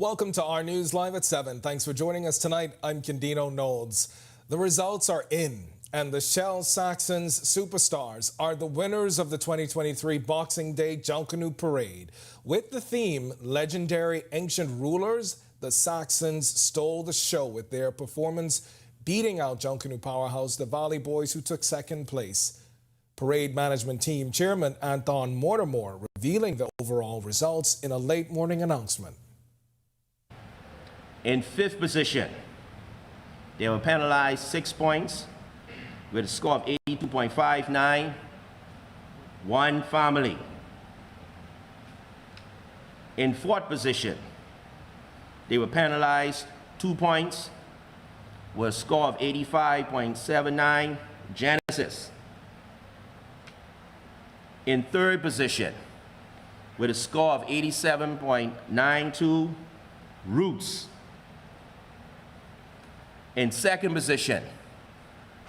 Welcome to our news live at 7. Thanks for joining us tonight. I'm Candino Knowles. The results are in, and the Shell Saxons Superstars are the winners of the 2023 Boxing Day Junkanoo Parade. With the theme, Legendary Ancient Rulers, the Saxons stole the show with their performance, beating out Junkanoo powerhouse, the Valley Boys, who took second place. Parade Management Team Chairman Anton Mortimer revealing the overall results in a late morning announcement. In fifth position, they were penalized 6 points with a score of 82.59, one family. In fourth position, they were penalized 2 points with a score of 85.79, Genesis. In third position, with a score of 87.92, Roots. In second position,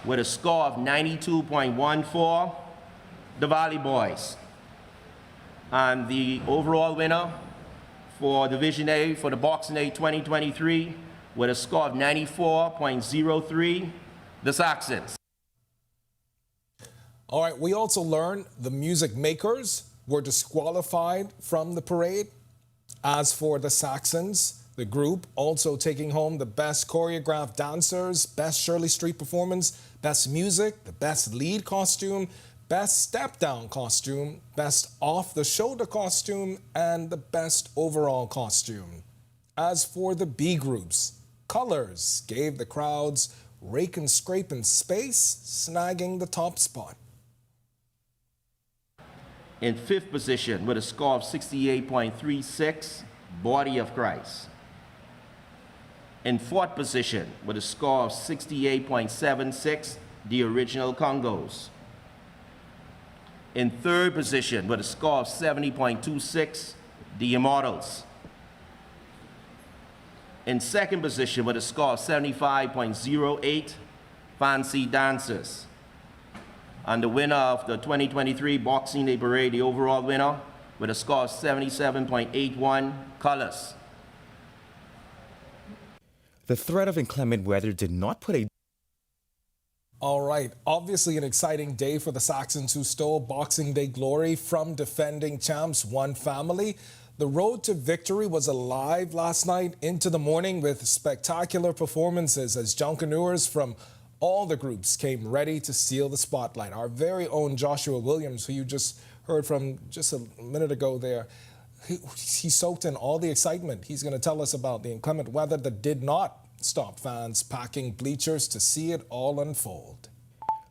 with a score of 92.14, the Valley Boys. And the overall winner for Division A for the Boxing Day 2023, with a score of 94.03, the Saxons. All right, we also learned the music makers were disqualified from the parade. As for the Saxons, the group also taking home the best choreographed dancers, best Shirley Street performance, best music, the best lead costume, best step-down costume, best off-the-shoulder costume, and the best overall costume. As for the B groups, colors gave the crowds rake and scrape in space, snagging the top spot. In fifth position, with a score of 68.36, Body of Christ. In fourth position, with a score of 68.76, the Original Congos. In third position, with a score of 70.26, the Immortals. In second position, with a score of 75.08, Fancy Dancers. And the winner of the 2023 Boxing Day Parade, the overall winner, with a score of 77.81, Colors. The threat of inclement weather did not put a... All right, obviously an exciting day for the Saxons, who stole Boxing Day glory from defending champs One Family. The road to victory was alive last night into the morning with spectacular performances as Junkanooers from all the groups came ready to steal the spotlight. Our very own Joshua Williams, who you just heard from just a minute ago there, he soaked in all the excitement. He's going to tell us about the inclement weather that did not stop fans packing bleachers to see it all unfold.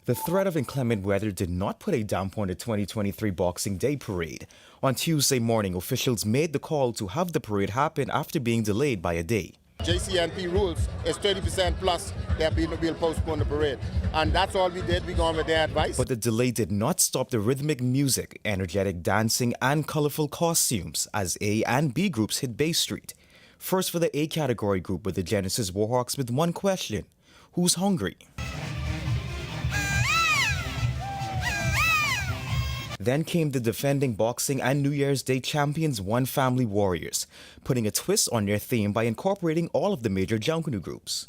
The threat of inclement weather did not put a damper on the 2023 Boxing Day Parade. On Tuesday morning, officials made the call to have the parade happen after being delayed by a day. JCNP rules is 30% plus that we'll postpone the parade. And that's all we did. We gone with their advice. But the delay did not stop the rhythmic music, energetic dancing, and colorful costumes as A and B groups hit Bay Street. First for the A category group with the Genesis Warhawks with one question: who's hungry? Then came the defending Boxing and New Year's Day champions One Family Warriors, putting a twist on their theme by incorporating all of the major Junkanoo groups.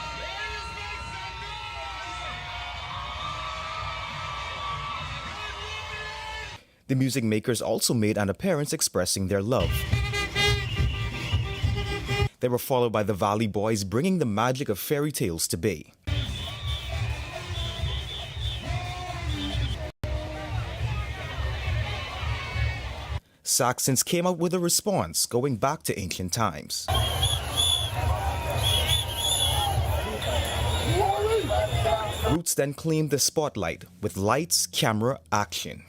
The music makers also made an appearance expressing their love. They were followed by the Valley Boys, bringing the magic of fairy tales to Bay. Saxons came out with a response, going back to ancient times. Roots then claimed the spotlight with lights, camera, action.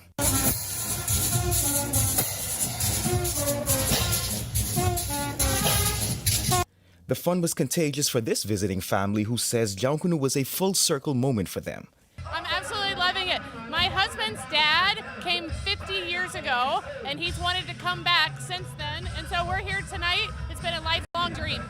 The fun was contagious for this visiting family, who says Junkanoo was a full-circle moment for them. I'm absolutely loving it. My husband's dad came 50 years ago, and he's wanted to come back since then, and so we're here tonight. It's been a lifelong dream.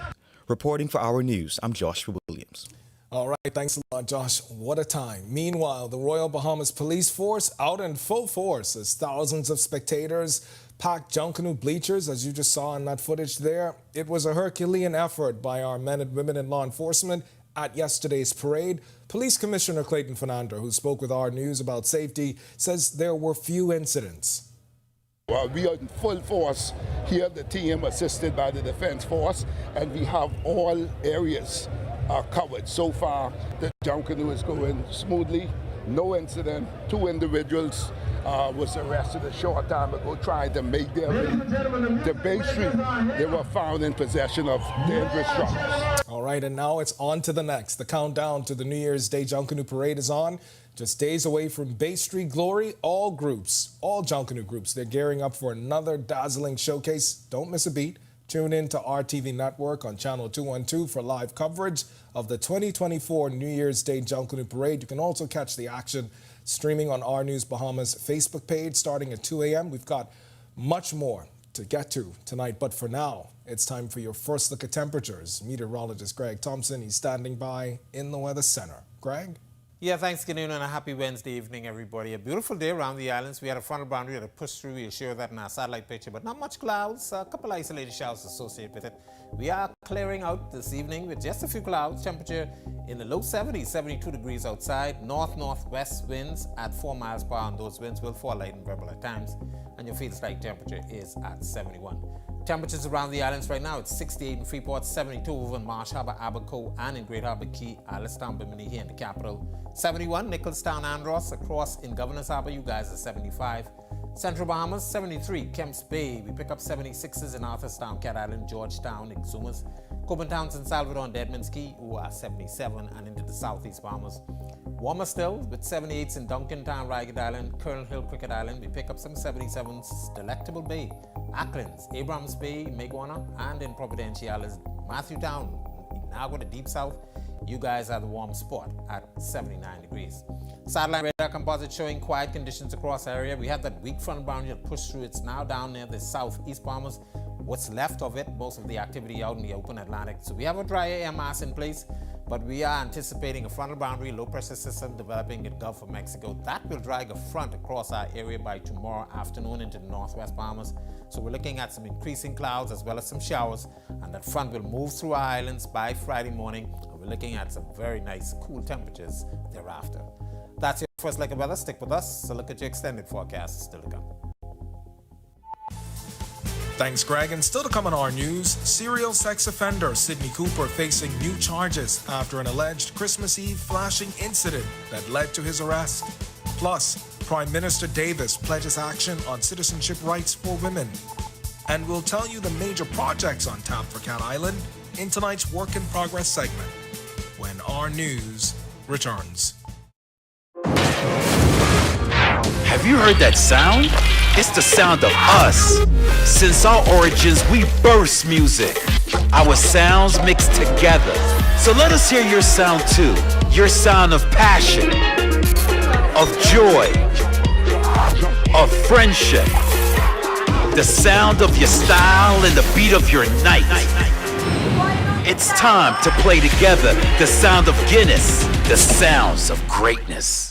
Reporting for Our News, I'm Joshua Williams. All right, thanks a lot, Josh. What a time. Meanwhile, the Royal Bahamas Police Force out in full force as thousands of spectators packed Junkanoo bleachers, as you just saw in that footage there. It was a Herculean effort by our men and women in law enforcement at yesterday's parade. Police Commissioner Clayton Fernando, who spoke with Our News about safety, says there were few incidents. Well, we are in full force here, the team assisted by the Defense Force, and we have all areas covered. So far, the Junkanoo is going smoothly, no incident. 2 individuals was arrested a short time ago trying to make their way to Bay Street. They were found in possession of dangerous drugs. All right, and now it's on to the next. The countdown to the New Year's Day Junkanoo Parade is on. Just days away from Bay Street Glory, all Junkanoo groups, they're gearing up for another dazzling showcase. Don't miss a beat. Tune in to RTV Network on Channel 212 for live coverage of the 2024 New Year's Day Junkanoo Parade. You can also catch the action streaming on Our News Bahamas Facebook page starting at 2 a.m. We've got much more to get to tonight, but for now, it's time for your first look at temperatures. Meteorologist Greg Thompson, he's standing by in the Weather Center. Greg? Yeah, thanks, Junkanoo, and a happy Wednesday evening, everybody. A beautiful day around the islands. We had a frontal boundary that pushed through. We'll show that in our satellite picture, but not much clouds. A couple isolated showers associated with it. We are clearing out this evening with just a few clouds. Temperature in the low 70s, 72 degrees outside. North-northwest winds at 4 miles per hour, and those winds will fall light and variable at times. And your feels like temperature is at 71. Temperatures around the islands right now, it's 68 in Freeport, 72 over in Marsh Harbour, Abaco, and in Great Harbour Key, Alistown, Bimini here in the capital. 71, Nicholstown, Andros, across in Governors Harbour, you guys are 75. Central Bahamas, 73, Kemps Bay, we pick up 76s in Arthurstown, Cat Island, Georgetown, Exumas, Coburn Towns and Salvador and Deadman's Key, who are 77, and into the southeast Bahamas. Warmer still, with 78s in Duncantown, Ragged Island, Colonel Hill, Cricket Island, we pick up some 77s, Delectable Bay, Acklands, Abrams Bay, Meguana, and in Providenciales, Matthewtown, now go to Deep South. You guys are the warm spot at 79 degrees. Satellite radar composite showing quiet conditions across the area. We have that weak front boundary that pushed through. It's now down near the southeast Bahamas. What's left of it, most of the activity out in the open Atlantic. So we have a dry air mass in place, but we are anticipating a frontal boundary low pressure system developing in Gulf of Mexico. That will drag a front across our area by tomorrow afternoon into the northwest Bahamas. So we're looking at some increasing clouds as well as some showers, and that front will move through our islands by Friday morning. And we're looking at some very nice cool temperatures thereafter. That's your first look at weather. Stick with us. So look at your extended forecast still to come. Thanks, Greg. And still to come on Our News, serial sex offender Sidney Cooper facing new charges after an alleged Christmas Eve flashing incident that led to his arrest. Plus, Prime Minister Davis pledges action on citizenship rights for women. And we'll tell you the major projects on tap for Cat Island in tonight's Work in Progress segment when Our News returns. Have you heard that sound? It's the sound of us. Since our origins, we burst music. Our sounds mixed together. So let us hear your sound too. Your sound of passion, of joy, of friendship. The sound of your style and the beat of your night. It's time to play together. The sound of Guinness. The sounds of greatness.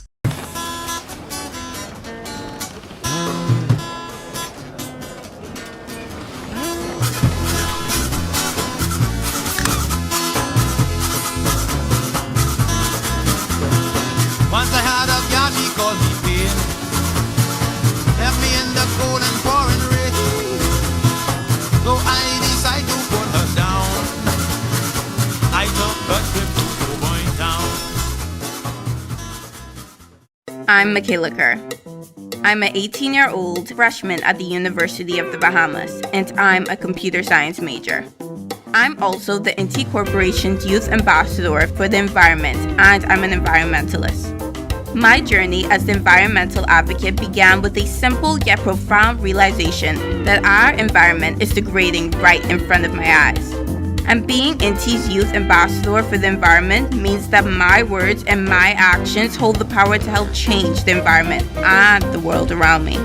Once I had a girl, she called me pain. Left me in the cold and pouring rain. So I decided to put her down. I took a trip to Boy Town. I'm Michaela Kerr. I'm an 18-year-old freshman at the University of the Bahamas, and I'm a computer science major. I'm also the NT Corporation's Youth Ambassador for the Environment, and I'm an environmentalist. My journey as the environmental advocate began with a simple yet profound realization that our environment is degrading right in front of my eyes. And being NT's Youth Ambassador for the Environment means that my words and my actions hold the power to help change the environment and the world around me.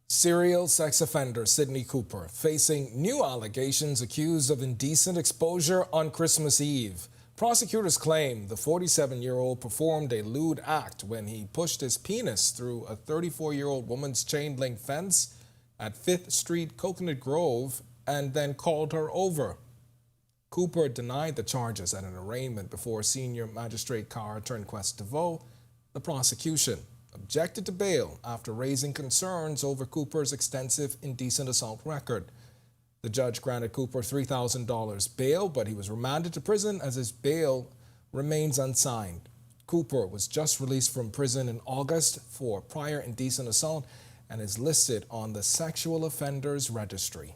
Serial sex offender Sidney Cooper facing new allegations accused of indecent exposure on Christmas Eve. Prosecutors claim the 47-year-old performed a lewd act when he pushed his penis through a 34-year-old woman's chain-link fence at 5th Street, Coconut Grove, and then called her over. Cooper denied the charges at an arraignment before Senior Magistrate Carr Turnquest DeVoe. The prosecution objected to bail after raising concerns over Cooper's extensive indecent assault record. The judge granted Cooper $3,000 bail, but he was remanded to prison as his bail remains unsigned. Cooper was just released from prison in August for prior indecent assault and is listed on the Sexual Offenders Registry.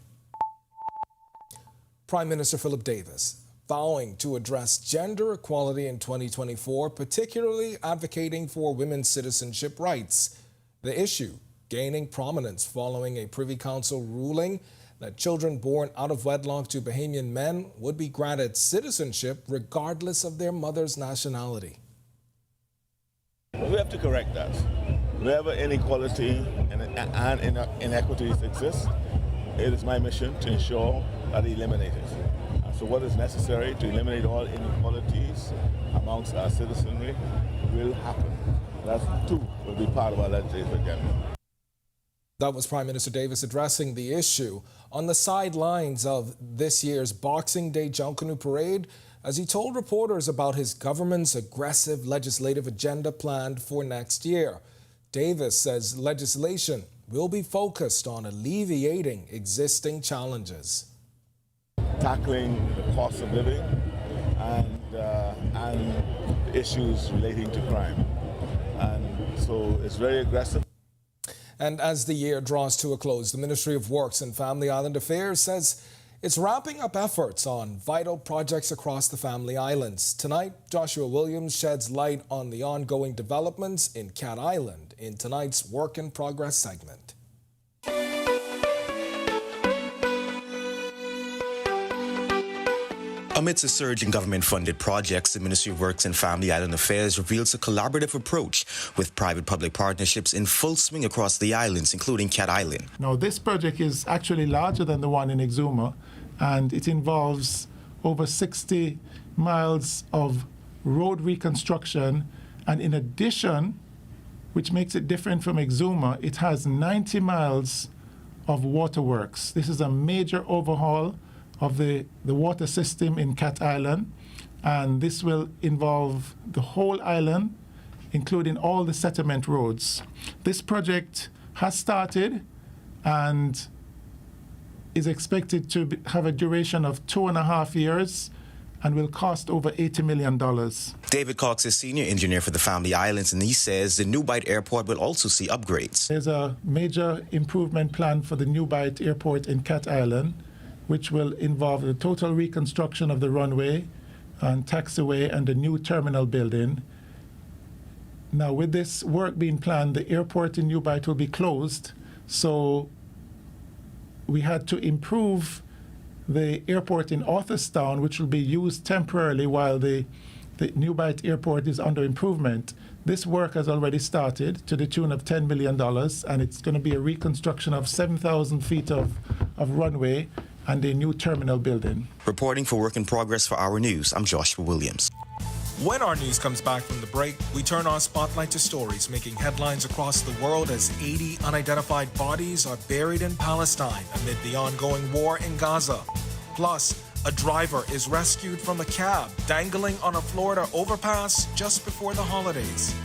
Prime Minister Philip Davis vowing to address gender equality in 2024, particularly advocating for women's citizenship rights. The issue gaining prominence following a Privy Council ruling that children born out of wedlock to Bahamian men would be granted citizenship regardless of their mother's nationality. We have to correct that. Wherever inequality and inequities exist, it is my mission to ensure that they eliminate it. So what is necessary to eliminate all inequalities amongst our citizenry will happen. That too will be part of our legislative agenda. That was Prime Minister Davis addressing the issue on the sidelines of this year's Boxing Day Junkanoo parade as he told reporters about his government's aggressive legislative agenda planned for next year. Davis says legislation will be focused on alleviating existing challenges. Tackling the cost of living and issues relating to crime. And so it's very aggressive. And as the year draws to a close, the Ministry of Works and Family Island Affairs says it's wrapping up efforts on vital projects across the Family Islands. Tonight, Joshua Williams sheds light on the ongoing developments in Cat Island in tonight's Work in Progress segment. Amidst a surge in government-funded projects, the Ministry of Works and Family Island Affairs reveals a collaborative approach with private-public partnerships in full swing across the islands, including Cat Island. Now, this project is actually larger than the one in Exuma, and it involves over 60 miles of road reconstruction, and in addition, which makes it different from Exuma, it has 90 miles of waterworks. This is a major overhaul of the water system in Cat Island, and this will involve the whole island, including all the settlement roads. This project has started and is expected to have a duration of 2.5 years and will cost over $80 million. David Cox is senior engineer for the Family Islands, and he says the New Bight Airport will also see upgrades. There's a major improvement plan for the New Bight Airport in Cat Island, which will involve the total reconstruction of the runway and taxiway and the new terminal building. Now, with this work being planned, the airport in New Bight will be closed, so we had to improve the airport in Arthurstown, which will be used temporarily while the New Bight Airport is under improvement. This work has already started to the tune of $10 million, and it's going to be a reconstruction of 7,000 feet of runway and a new terminal building. Reporting for Work in Progress for Our News, I'm Joshua Williams. When our news comes back from the break, we turn our spotlight to stories making headlines across the world as 80 unidentified bodies are buried in Palestine amid the ongoing war in Gaza. Plus, a driver is rescued from a cab dangling on a Florida overpass just before the holidays.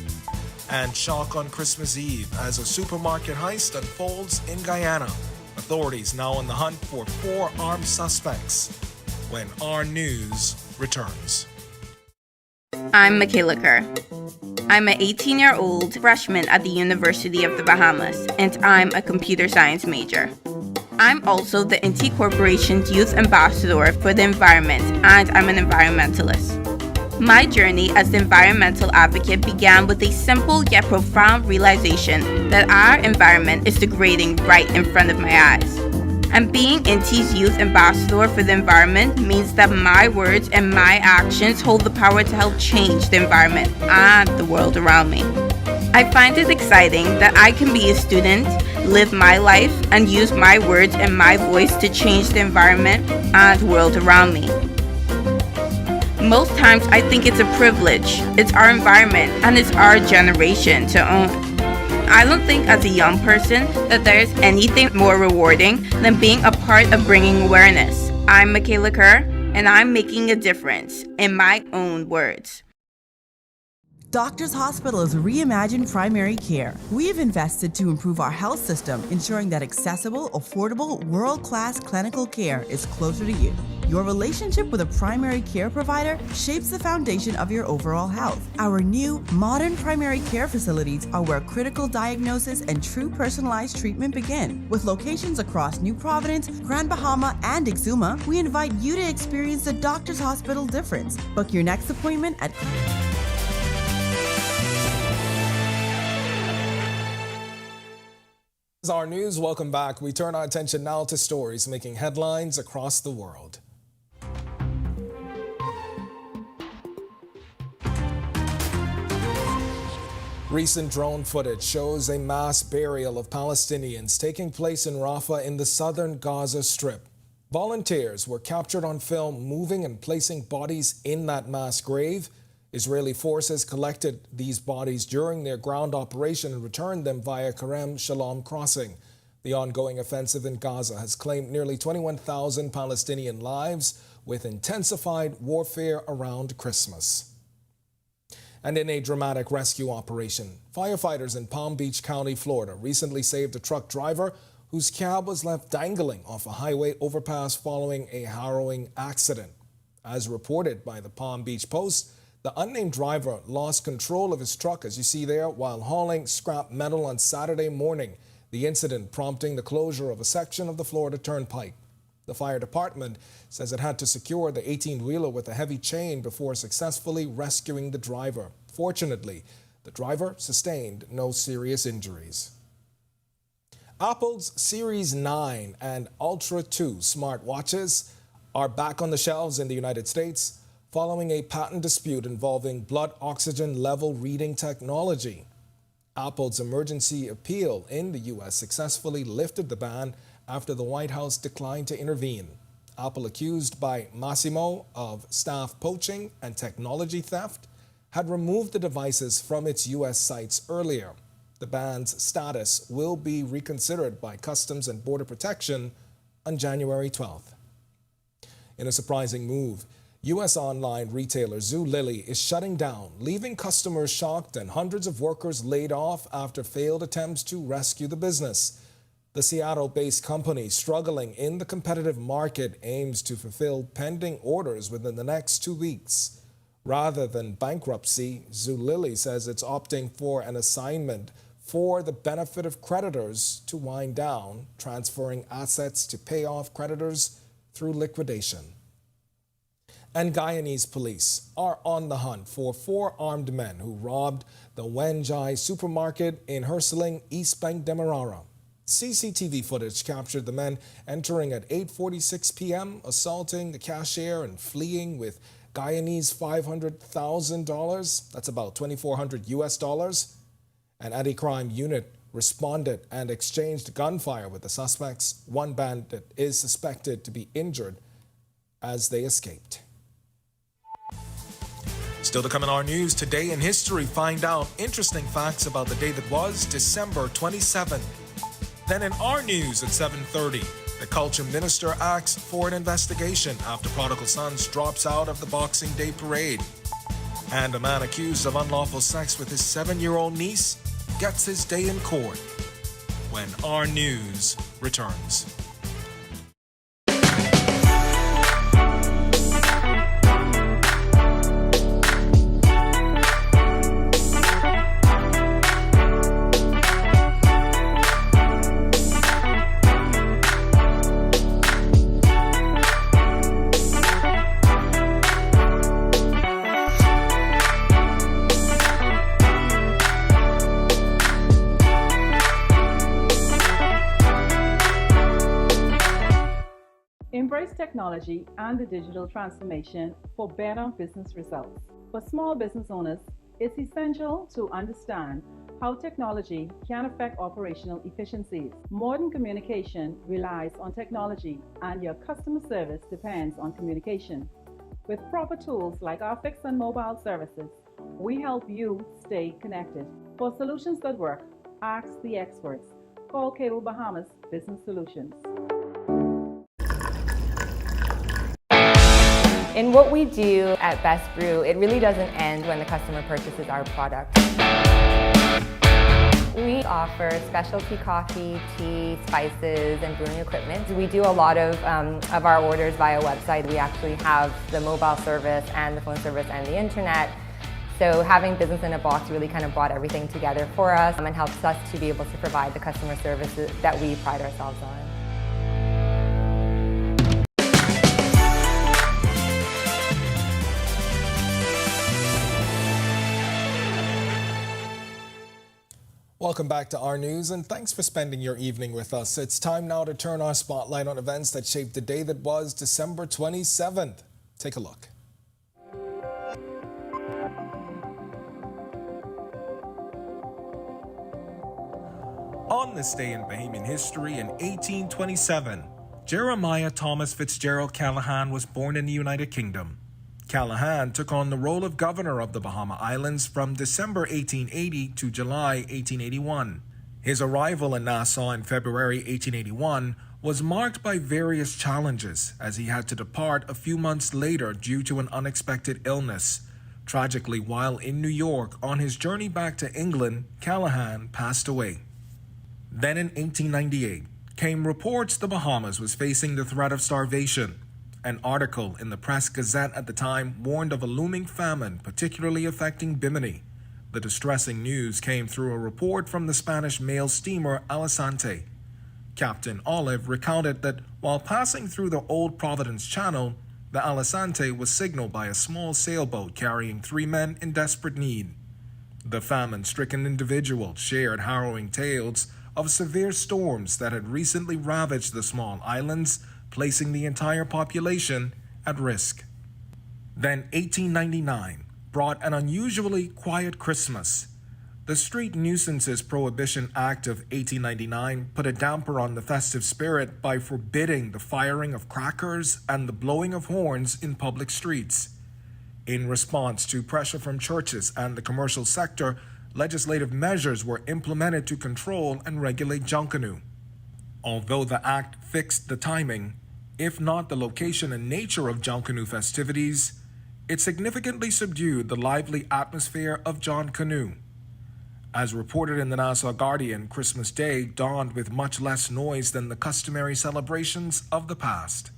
And shock on Christmas Eve as a supermarket heist unfolds in Guyana. Authorities now on the hunt for 4 armed suspects. When Our News returns. I'm Michaela Kerr. I'm an 18-year-old freshman at the University of the Bahamas, and I'm a computer science major. I'm also the NT Corporation's Youth Ambassador for the Environment, and I'm an environmentalist. My journey as the environmental advocate began with a simple yet profound realization that our environment is degrading right in front of my eyes. And being NT's Youth Ambassador for the Environment means that my words and my actions hold the power to help change the environment and the world around me. I find it exciting that I can be a student, live my life, and use my words and my voice to change the environment and world around me. Most times I think it's a privilege. It's our environment and it's our generation to own. I don't think as a young person that there is anything more rewarding than being a part of bringing awareness. I'm Michaela Kerr, and I'm making a difference, in my own words. Doctors Hospital is reimagined primary care. We have invested to improve our health system, ensuring that accessible, affordable, world-class clinical care is closer to you. Your relationship with a primary care provider shapes the foundation of your overall health. Our new, modern primary care facilities are where critical diagnosis and true personalized treatment begin. With locations across New Providence, Grand Bahama, and Exuma, we invite you to experience the Doctors Hospital difference. Book your next appointment at This is our news. Welcome back. We turn our attention now to stories making headlines across the world. Recent drone footage shows a mass burial of Palestinians taking place in Rafah in the southern Gaza Strip. Volunteers were captured on film moving and placing bodies in that mass grave. Israeli forces collected these bodies during their ground operation and returned them via Kerem Shalom crossing. The ongoing offensive in Gaza has claimed nearly 21,000 Palestinian lives, with intensified warfare around Christmas. And in a dramatic rescue operation, firefighters in Palm Beach County, Florida, recently saved a truck driver whose cab was left dangling off a highway overpass following a harrowing accident. As reported by the Palm Beach Post, the unnamed driver lost control of his truck, as you see there, while hauling scrap metal on Saturday morning, the incident prompting the closure of a section of the Florida Turnpike. The fire department says it had to secure the 18-wheeler with a heavy chain before successfully rescuing the driver. Fortunately, the driver sustained no serious injuries. Apple's Series 9 and Ultra 2 smartwatches are back on the shelves in the United States following a patent dispute involving blood oxygen level reading technology. Apple's emergency appeal in the U.S. successfully lifted the ban after the White House declined to intervene. Apple, accused by Massimo of staff poaching and technology theft, had removed the devices from its U.S. sites earlier. The ban's status will be reconsidered by Customs and Border Protection on January 12th. In a surprising move, U.S. online retailer Zulily is shutting down, leaving customers shocked and hundreds of workers laid off after failed attempts to rescue the business. The Seattle-based company, struggling in the competitive market, aims to fulfill pending orders within the next 2 weeks. Rather than bankruptcy, Zulily says it's opting for an assignment for the benefit of creditors to wind down, transferring assets to pay off creditors through liquidation. And Guyanese police are on the hunt for 4 armed men who robbed the Wenjai supermarket in Herseling, East Bank Demerara. CCTV footage captured the men entering at 8:46 p.m., assaulting the cashier and fleeing with Guyanese $500,000. That's about $2,400 US. An anti-crime unit responded and exchanged gunfire with the suspects. One bandit is suspected to be injured as they escaped. Still to come in our news, today in history, find out interesting facts about the day that was December 27th. Then in our news at 7:30, the culture minister asks for an investigation after prodigal sons drops out of the Boxing Day parade. And a man accused of unlawful sex with his 7-year-old niece gets his day in court. When our news returns. Embrace technology and the digital transformation for better business results. For small business owners, it's essential to understand how technology can affect operational efficiencies. Modern communication relies on technology, and your customer service depends on communication. With proper tools like our fixed and mobile services, we help you stay connected. For solutions that work, ask the experts. Call Cable Bahamas Business Solutions. In what we do at Best Brew, it really doesn't end when the customer purchases our product. We offer specialty coffee, tea, spices, and brewing equipment. We do a lot of our orders via website. We actually have the mobile service and the phone service and the internet. So having business in a box really kind of brought everything together for us and helps us to be able to provide the customer services that we pride ourselves on. Welcome back to Our News, and thanks for spending your evening with us. It's time now to turn our spotlight on events that shaped the day that was December 27th. Take a look. On this day in Bahamian history in 1827, Jeremiah Thomas Fitzgerald Callahan was born in the United Kingdom. Callahan took on the role of governor of the Bahama Islands from December 1880 to July 1881. His arrival in Nassau in February 1881 was marked by various challenges as he had to depart a few months later due to an unexpected illness. Tragically, while in New York on his journey back to England, Callahan passed away. Then in 1898 came reports the Bahamas was facing the threat of starvation. An article in the Press Gazette at the time warned of a looming famine, particularly affecting Bimini. The distressing news came through a report from the Spanish mail steamer Alicante. Captain Olive recounted that while passing through the Old Providence Channel, the Alicante was signaled by a small sailboat carrying 3 men in desperate need. The famine-stricken individual shared harrowing tales of severe storms that had recently ravaged the small islands, placing the entire population at risk. Then 1899 brought an unusually quiet Christmas. The Street Nuisances Prohibition Act of 1899 put a damper on the festive spirit by forbidding the firing of crackers and the blowing of horns in public streets. In response to pressure from churches and the commercial sector, legislative measures were implemented to control and regulate Junkanoo. Although the act fixed the timing, if not the location and nature of Junkanoo festivities, it significantly subdued the lively atmosphere of Junkanoo. As reported in the Nassau Guardian, Christmas Day dawned with much less noise than the customary celebrations of the past.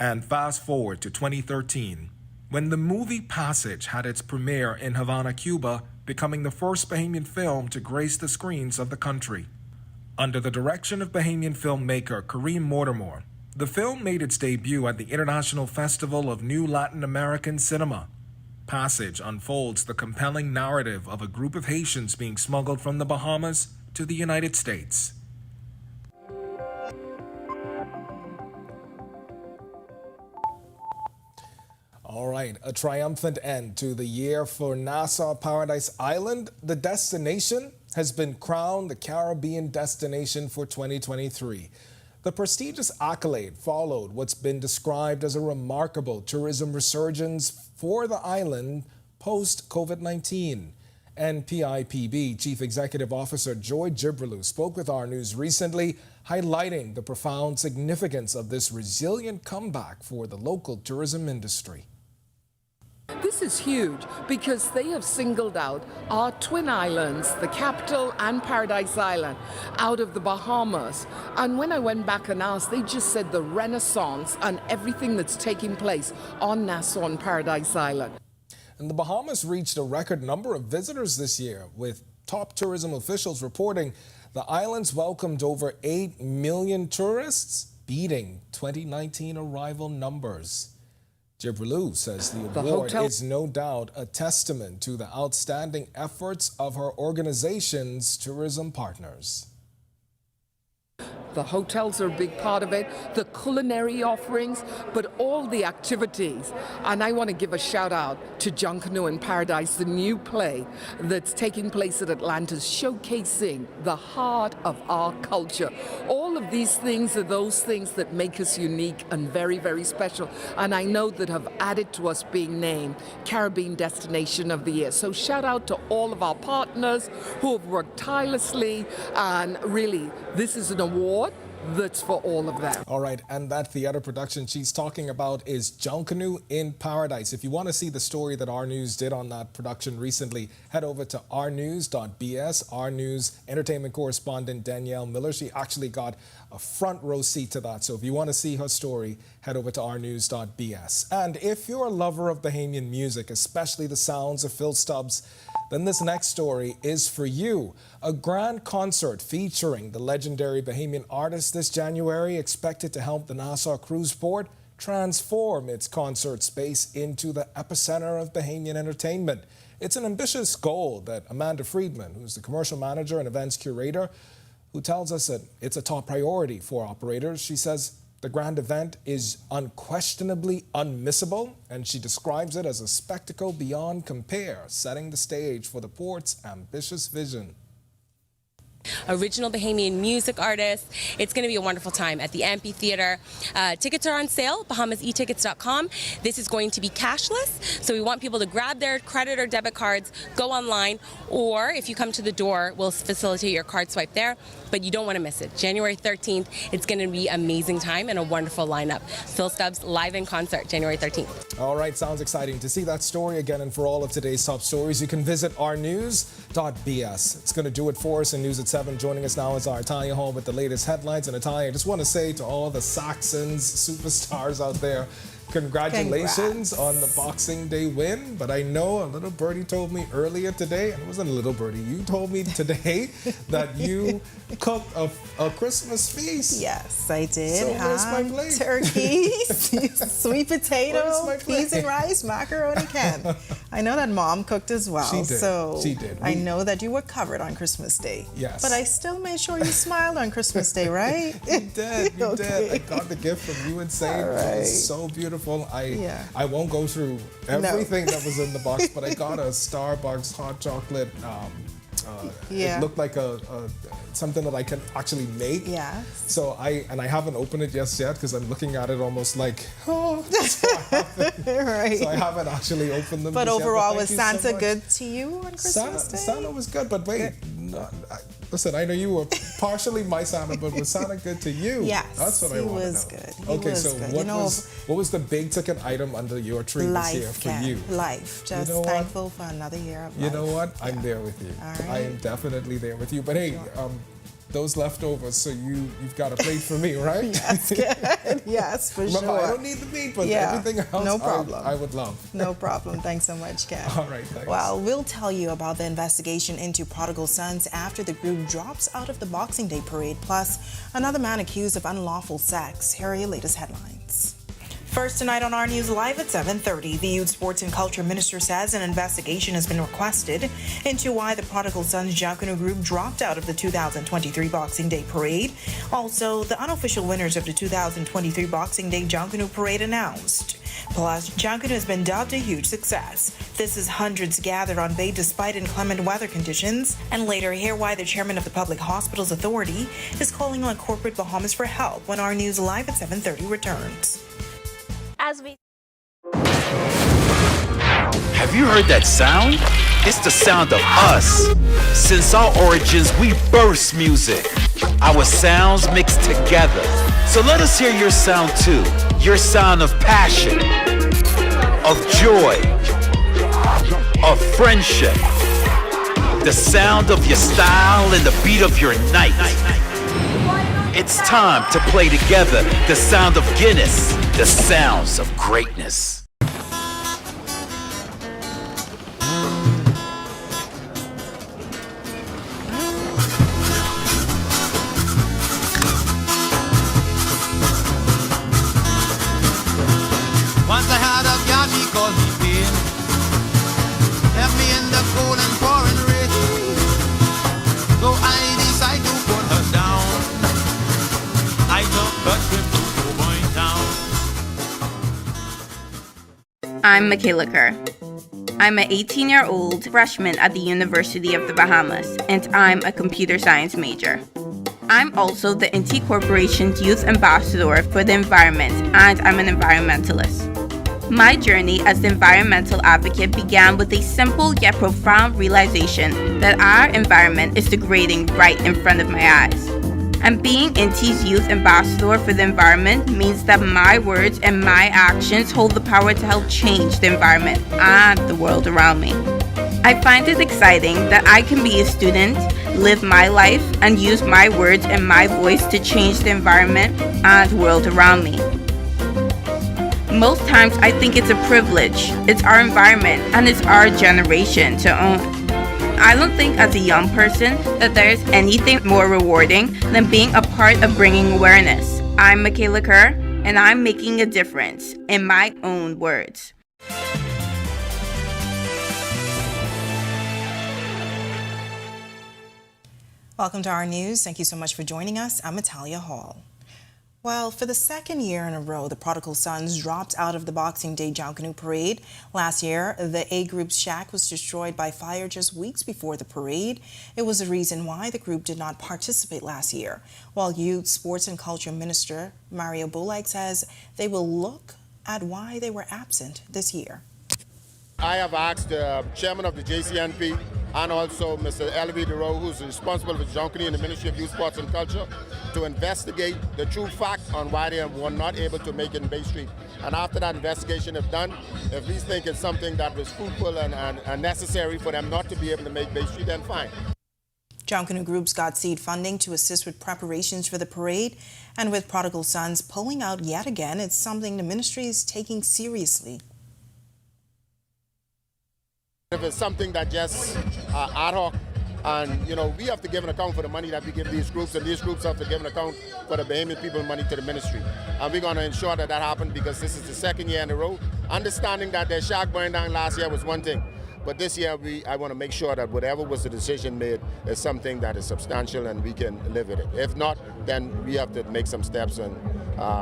And fast forward to 2013, when the movie Passage had its premiere in Havana, Cuba, becoming the first Bahamian film to grace the screens of the country. Under the direction of Bahamian filmmaker Kareem Mortimer, the film made its debut at the International Festival of New Latin American Cinema. Passage unfolds the compelling narrative of a group of Haitians being smuggled from the Bahamas to the United States. All right, a triumphant end to the year for Nassau Paradise Island. The destination has been crowned the Caribbean destination for 2023. The prestigious accolade followed what's been described as a remarkable tourism resurgence for the island post-COVID-19. And PIPB Chief Executive Officer Joy Jibrilu spoke with Our News recently, highlighting the profound significance of this resilient comeback for the local tourism industry. This is huge because they have singled out our twin islands, the capital and Paradise Island, out of the Bahamas. And when I went back and asked, they just said the renaissance and everything that's taking place on Nassau and Paradise Island. And the Bahamas reached a record number of visitors this year, with top tourism officials reporting the islands welcomed over 8 million tourists, beating 2019 arrival numbers. Jibrilu says the award is no doubt a testament to the outstanding efforts of her organization's tourism partners. The hotels are a big part of it, the culinary offerings, but all the activities. And I want to give a shout out to Junkanoo in Paradise, the new play that's taking place at Atlantis, showcasing the heart of our culture. All of these things are those things that make us unique and very, very special. And I know that have added to us being named Caribbean Destination of the Year. So shout out to all of our partners who have worked tirelessly, and really, this is an award that's for all of them. All right, and that theater production she's talking about is Junkanoo in Paradise. If you want to see the story that Our News did on that production recently, head over to ournews.bs. Our News entertainment correspondent Danielle Miller, she actually got a front row seat to that. So if you want to see her story, head over to ournews.bs. And if you're a lover of Bahamian music, especially the sounds of Phil Stubbs, then this next story is for you. A grand concert featuring the legendary Bahamian artist this January, expected to help the Nassau Cruise Port transform its concert space into the epicenter of Bahamian entertainment. It's an ambitious goal that Amanda Friedman, who's the commercial manager and events curator, who tells us that it's a top priority for operators. She says the grand event is unquestionably unmissable, and she describes it as a spectacle beyond compare, setting the stage for the port's ambitious vision. Original Bahamian music artists. It's going to be a wonderful time at the amphitheater. Tickets are on sale, bahamasettickets.com. This is going to be cashless, so we want people to grab their credit or debit cards, go online, or if you come to the door, we'll facilitate your card swipe there, but you don't want to miss it. January 13th, it's going to be an amazing time and a wonderful lineup. Phil Stubbs live in concert, January 13th. All right, sounds exciting. To see that story again and for all of today's top stories, you can visit ournews.bs. It's going to do it for us in News at 7. Joining us now is our Italia home with the latest headlines. And Italia, I just want to say to all the Saxons superstars out there, congratulations on the Boxing Day win. But I know a little birdie told me earlier today, and it wasn't a little birdie, you told me today that you cooked a Christmas feast. Yes, I did. So where's my plate? Turkey, sweet potato, peas and rice, macaroni can. I know that Mom cooked as well. She did. So She did. I know that you were covered on Christmas Day. Yes. But I still made sure you smiled on Christmas Day, right? You did. You did. I got the gift from you and Sage. It was so beautiful. I won't go through everything that was in the box, but I got a Starbucks hot chocolate. It looked like something that I can actually make. Yeah. So I haven't opened it just yet because I'm looking at it almost like, oh. Right. So I haven't actually opened them. But just overall, yet, was Santa good to you on Christmas Day? Santa was good, but wait. Listen, I know you were partially my Santa, but was Santa good to you? Yes, that's what I want to know. He was good. Okay, so what was the big ticket item under your tree this year for you? Life. Just thankful for another year of life. You know what? I'm there with you. All right. I am definitely there with you. But hey, those leftovers, so you've got a plate for me, right? Yes, good. Yes, for Remember, sure. I don't need the meat, but everything else, no problem. I would love. No problem. Thanks so much, Ken. All right, thanks. Well, we'll tell you about the investigation into prodigal sons after the group drops out of the Boxing Day parade, plus another man accused of unlawful sex. Here are your latest headlines. First tonight on Our News Live at 7:30, the Youth Sports and Culture Minister says an investigation has been requested into why the Prodigal Sons Junkanoo group dropped out of the 2023 Boxing Day Parade. Also, the unofficial winners of the 2023 Boxing Day Junkanoo Parade announced. Plus, Junkanoo has been dubbed a huge success. This is hundreds gathered on Bay despite inclement weather conditions. And later, hear why the chairman of the Public Hospitals Authority is calling on corporate Bahamas for help when Our News Live at 7:30 returns. Have you heard that sound? It's the sound of us. Since our origins, we burst music. Our sounds mixed together. So let us hear your sound too. Your sound of passion, of joy, of friendship. The sound of your style and the beat of your night. It's time to play together the sound of Guinness, the sounds of greatness. Once I had a gal, she called me pain. Left me in the cold and pouring rain. So I decided to put her down. I'm Michaela Kerr. I'm an 18-year-old freshman at the University of the Bahamas, and I'm a computer science major. I'm also the NT Corporation's Youth Ambassador for the Environment, and I'm an environmentalist. My journey as the environmental advocate began with a simple yet profound realization that our environment is degrading right in front of my eyes. And being NT's Youth Ambassador for the Environment means that my words and my actions hold the power to help change the environment and the world around me. I find it exciting that I can be a student, live my life, and use my words and my voice to change the environment and the world around me. Most times I think it's a privilege. It's our environment and it's our generation to own. I don't think as a young person that there's anything more rewarding than being a part of bringing awareness. I'm Michaela Kerr, and I'm making a difference in my own words. Welcome to our news. Thank you so much for joining us. I'm Natalia Hall. Well, for the second year in a row, the Prodigal Sons dropped out of the Boxing Day Junkanoo parade. Last year, the A group's shack was destroyed by fire just weeks before the parade. It was the reason why the group did not participate last year. While Youth, Sports and Culture Minister Mario Bulag says they will look at why they were absent this year. I have asked the chairman of the JCNP and also Mr. L.V. DeRoe, who's responsible for Junkanoo in the Ministry of Youth, Sports and Culture, to investigate the true fact on why they were not able to make it in Bay Street. And after that investigation is done, if we think it's something that was fruitful and necessary for them not to be able to make Bay Street, then fine. Junkanoo groups got seed funding to assist with preparations for the parade, and with Prodigal Sons pulling out yet again, it's something the ministry is taking seriously. If it's something that just ad hoc, and we have to give an account for the money that we give these groups, and these groups have to give an account for the Bahamian people money to the ministry. And we're going to ensure that that happens because this is the second year in a row. Understanding that their shack burned down last year was one thing, but this year I want to make sure that whatever was the decision made is something that is substantial and we can live with it. If not, then we have to make some steps and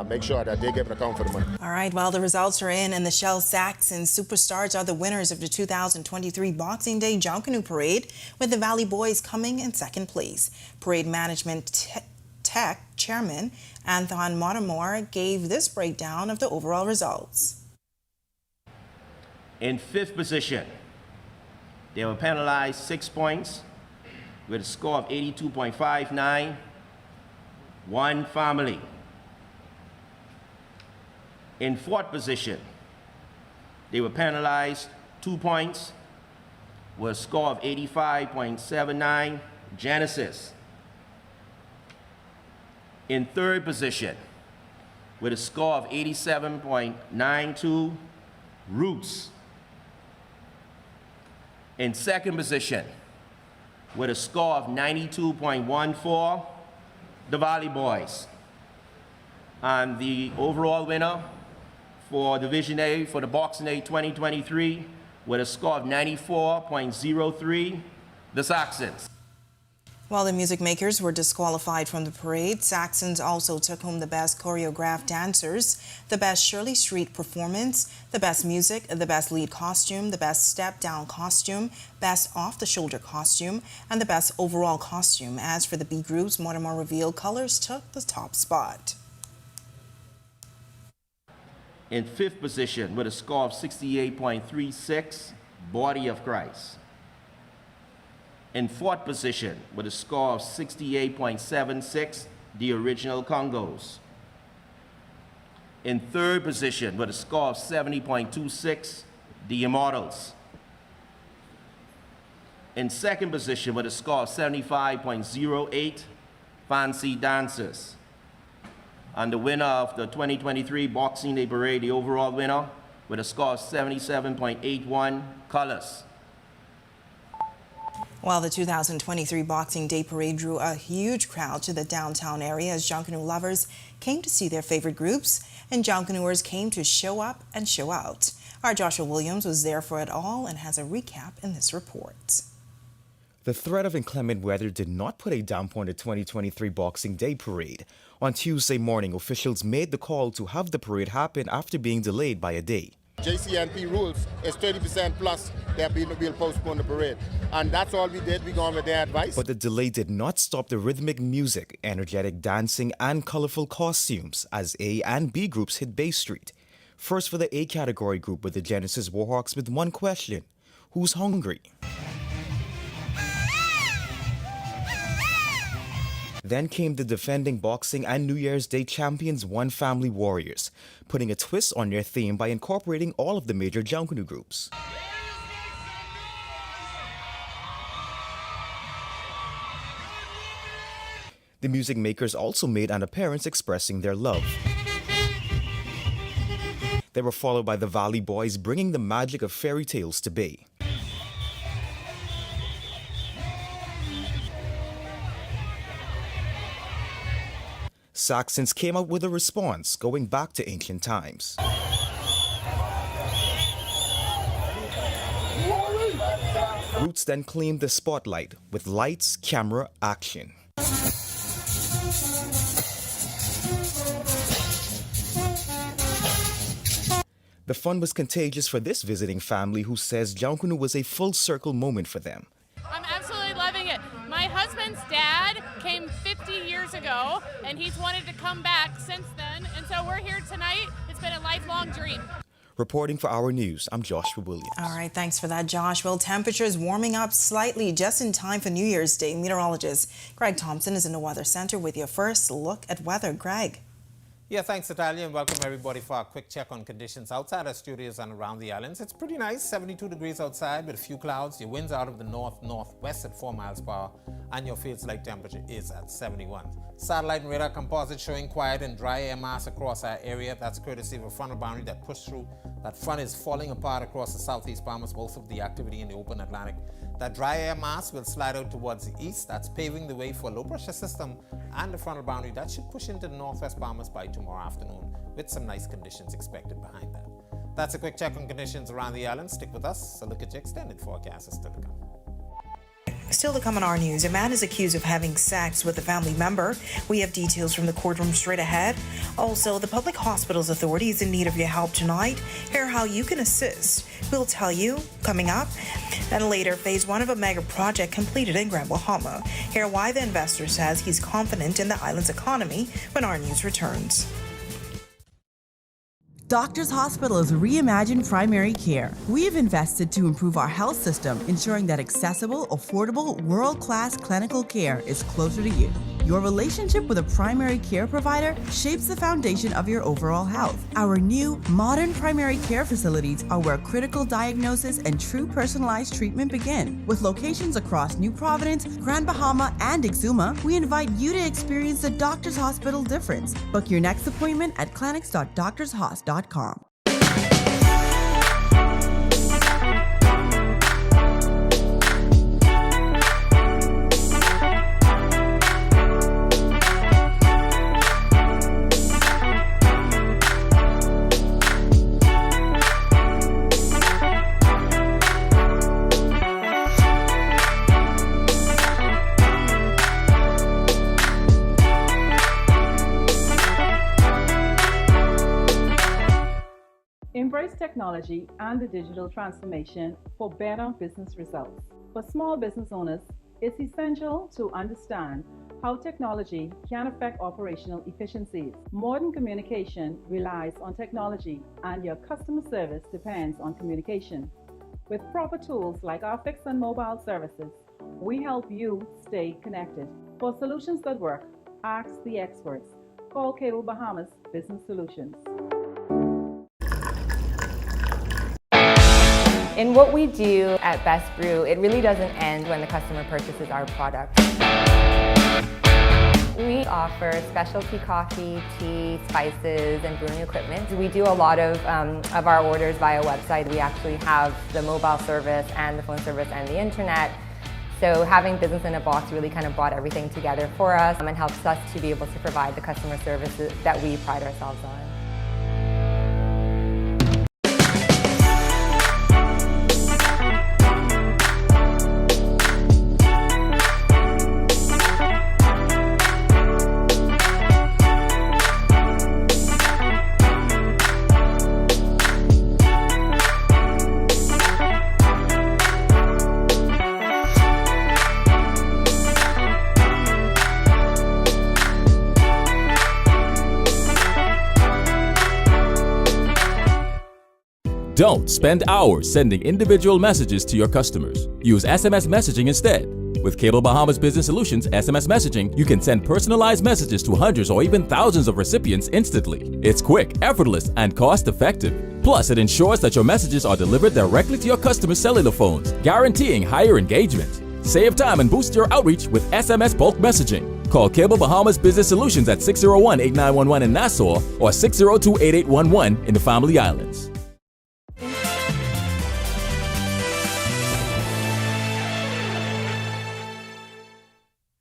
make sure that they give an account for the money. All right, well, the results are in, and the Shell Saxon Superstars are the winners of the 2023 Boxing Day Junkanoo Parade, with the Valley Boys coming in second place. Parade Management Tech Chairman Anthon Motamore gave this breakdown of the overall results. In fifth position, they were penalized 6 points with a score of 82.59, one family. In fourth position, they were penalized 2 points with a score of 85.79, Genesis. In third position, with a score of 87.92, Roots. In second position, with a score of 92.14, the Valley Boys. And the overall winner for Division A for the Boxing Day 2023 with a score of 94.03, the Saxons. While the music makers were disqualified from the parade, Saxons also took home the best choreographed dancers, the best Shirley Street performance, the best music, the best lead costume, the best step-down costume, best off-the-shoulder costume, and the best overall costume. As for the B groups, Mortimer revealed colors took the top spot. In fifth position with a score of 68.36, Body of Christ. In fourth position with a score of 68.76, the Original Congos. In third position with a score of 70.26, the Immortals. In second position with a score of 75.08, Fancy Dancers. And the winner of the 2023 Boxing Day Parade, the overall winner, with a score of 77.81, Colors. While the 2023 Boxing Day Parade drew a huge crowd to the downtown area as Junkanoo lovers came to see their favorite groups, and Junkanooers came to show up and show out. Our Joshua Williams was there for it all and has a recap in this report. The threat of inclement weather did not put a damper on the 2023 Boxing Day Parade. On Tuesday morning, officials made the call to have the parade happen after being delayed by a day. JCNP rules is 30% plus that we'll postpone the parade. And that's all we did. We gone with their advice. But the delay did not stop the rhythmic music, energetic dancing, and colorful costumes as A and B groups hit Bay Street. First for the A category group with the Genesis Warhawks with one question: who's hungry? Then came the defending boxing and New Year's Day champions One Family Warriors, putting a twist on their theme by incorporating all of the major Junkanoo groups. The music makers also made an appearance expressing their love. They were followed by the Valley Boys bringing the magic of fairy tales to Bay. Saxons came out with a response going back to ancient times. Roots then claimed the spotlight with lights, camera, action. The fun was contagious for this visiting family who says Junkanoo was a full circle moment for them. I'm absolutely loving it. My husband's dad came 50 years ago, and he's wanted to come back since then, and so we're here tonight. It's been a lifelong dream. Reporting for Our News, I'm Joshua Williams. All right, thanks for that, Josh. Well, temperatures warming up slightly just in time for New Year's Day. Meteorologist Greg Thompson is in the Weather Center with your first look at weather. Greg. Yeah, thanks, Natalia, and welcome everybody for a quick check on conditions outside our studios and around the islands. It's pretty nice, 72 degrees outside with a few clouds. Your winds out of the north-northwest at 4 miles per hour, and your feels like temperature is at 71. Satellite and radar composite showing quiet and dry air mass across our area. That's courtesy of a frontal boundary that pushed through. That front is falling apart across the southeast Bahamas, most of the activity in the open Atlantic. That dry air mass will slide out towards the east. That's paving the way for a low pressure system and the frontal boundary that should push into the northwest Bahamas by tomorrow afternoon with some nice conditions expected behind that. That's a quick check on conditions around the island. Stick with us. A look at your extended forecast is still to come. Still to come on Our News, a man is accused of having sex with a family member. We have details from the courtroom straight ahead. Also, the Public Hospitals Authority is in need of your help tonight. Hear how you can assist. We'll tell you coming up. Then later, phase 1 of a mega project completed in Grand Bahama. Hear why the investor says he's confident in the island's economy when Our News returns. Doctors Hospitals reimagine primary care. We have invested to improve our health system, ensuring that accessible, affordable, world-class clinical care is closer to you. Your relationship with a primary care provider shapes the foundation of your overall health. Our new, modern primary care facilities are where critical diagnosis and true personalized treatment begin. With locations across New Providence, Grand Bahama, and Exuma, we invite you to experience the Doctors Hospital difference. Book your next appointment at clinics.doctorshos.com. Embrace technology and the digital transformation for better business results. For small business owners, it's essential to understand how technology can affect operational efficiencies. Modern communication relies on technology, and your customer service depends on communication. With proper tools like our fixed and mobile services, we help you stay connected. For solutions that work, ask the experts. Call Cable Bahamas Business Solutions. In what we do at Best Brew, it really doesn't end when the customer purchases our product. We offer specialty coffee, tea, spices, and brewing equipment. We do a lot of our orders via website. We actually have the mobile service and the phone service and the internet. So having business in a box really kind of brought everything together for us and helps us to be able to provide the customer services that we pride ourselves on. Don't spend hours sending individual messages to your customers. Use SMS messaging instead. With Cable Bahamas Business Solutions SMS messaging, you can send personalized messages to hundreds or even thousands of recipients instantly. It's quick, effortless, and cost-effective. Plus, it ensures that your messages are delivered directly to your customers' cellular phones, guaranteeing higher engagement. Save time and boost your outreach with SMS bulk messaging. Call Cable Bahamas Business Solutions at 601-8911 in Nassau or 602-8811 in the Family Islands.